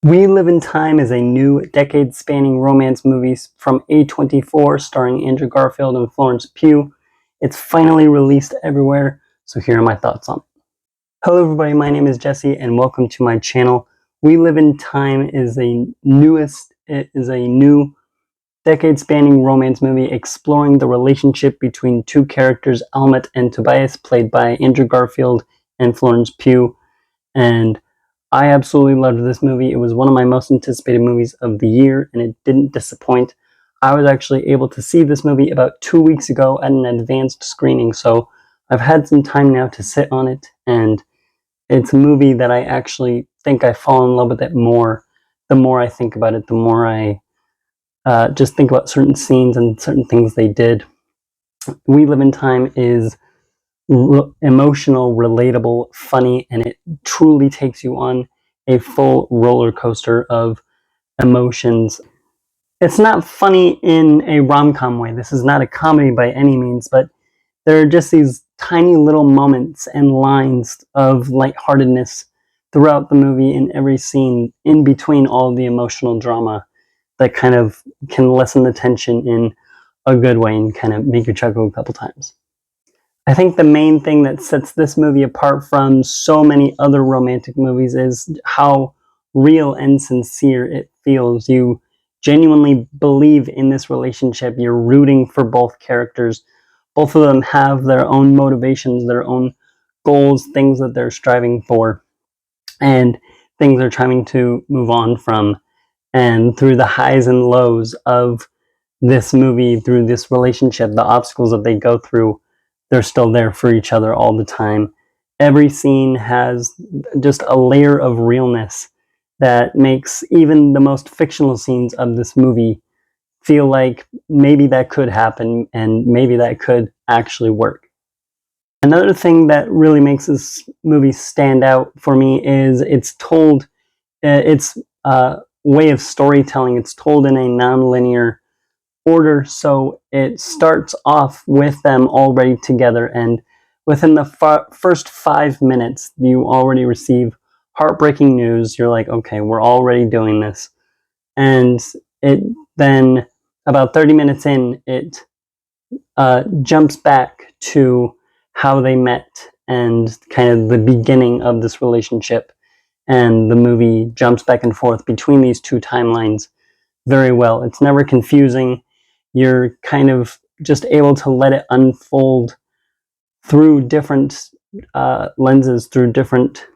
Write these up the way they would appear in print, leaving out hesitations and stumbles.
We Live in Time is a new decade-spanning romance movie from A24 starring Andrew Garfield and Florence Pugh. It's finally released everywhere, so here are my thoughts on it. Hello everybody, my name is Jesse and welcome to my channel. We Live in Time is a new decade-spanning romance movie exploring the relationship between two characters, Almut and Tobias, played by Andrew Garfield and Florence Pugh. And I absolutely loved this movie. It was one of my most anticipated movies of the year, and it didn't disappoint. I was actually able to see this movie about 2 weeks ago at an advanced screening, so I've had some time now to sit on it, and it's a movie that I actually think I fall in love with it more. The more I think about it, the more I just think about certain scenes and certain things they did. We Live in Time is emotional, relatable, funny, and it truly takes you on a full roller coaster of emotions. It's not funny in a rom-com way. This is not a comedy by any means, but there are just these tiny little moments and lines of lightheartedness throughout the movie in every scene in between all the emotional drama that kind of can lessen the tension in a good way and kind of make you chuckle a couple times. I think the main thing that sets this movie apart from so many other romantic movies is how real and sincere it feels. You genuinely believe in this relationship. You're rooting for both characters. Both of them have their own motivations, their own goals, things that they're striving for, and things they're trying to move on from. And through the highs and lows of this movie, through this relationship, the obstacles that they go through, they're still there for each other all the time. Every scene has just a layer of realness that makes even the most fictional scenes of this movie feel like maybe that could happen and maybe that could actually work. Another thing that really makes this movie stand out for me is its way of storytelling. It's told in a non-linear order, so it starts off with them already together, and within the first 5 minutes you already receive heartbreaking news. You're like, okay, we're already doing this. And it then, about 30 minutes in, it jumps back to how they met and kind of the beginning of this relationship, and the movie jumps back and forth between these two timelines very well. It's never confusing. You're kind of just able to let it unfold through different lenses, through different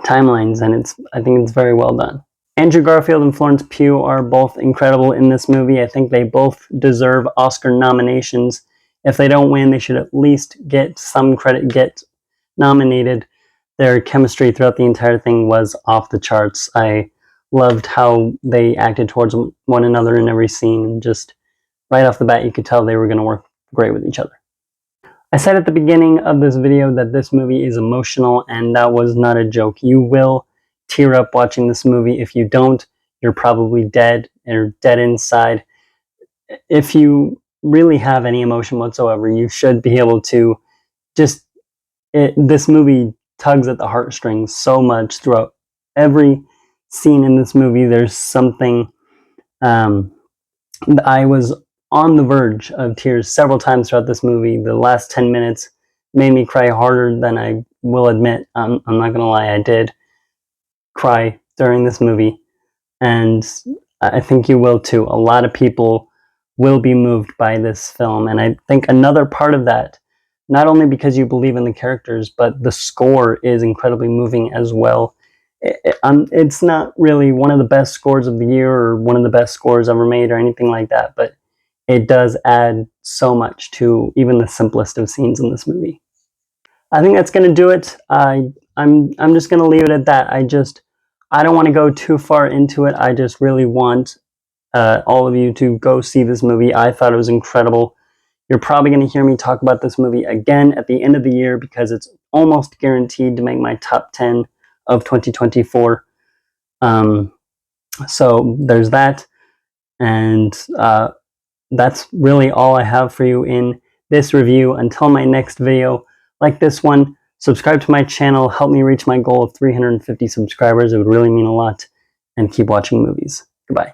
timelines, and I think it's very well done. Andrew Garfield and Florence Pugh are both incredible in this movie. I think they both deserve Oscar nominations. If they don't win, they should at least get some credit, get nominated. Their chemistry throughout the entire thing was off the charts. I loved how they acted towards one another in every scene, and just right off the bat, you could tell they were going to work great with each other. I said at the beginning of this video that this movie is emotional, and that was not a joke. You will tear up watching this movie. If you don't, you're probably dead or dead inside. If you really have any emotion whatsoever, you should be able to this movie tugs at the heartstrings so much throughout every scene in this movie. There's something, I was on the verge of tears several times throughout this movie. The last 10 minutes made me cry harder than I will admit. I'm not gonna lie, I did cry during this movie, and I think you will too. A lot of people will be moved by this film, and I think another part of that, not only because you believe in the characters, but the score is incredibly moving as well. It's not really one of the best scores of the year or one of the best scores ever made or anything like that, but it does add so much to even the simplest of scenes in this movie. I think that's going to do it. I'm just going to leave it at that. I don't want to go too far into it. I just really want all of you to go see this movie. I thought it was incredible. You're probably going to hear me talk about this movie again at the end of the year because it's almost guaranteed to make my top 10 of 2024. So there's that. And that's really all I have for you in this review. Until my next video like this one, subscribe to my channel, help me reach my goal of 350 subscribers. It would really mean a lot. and keep watching movies. Goodbye.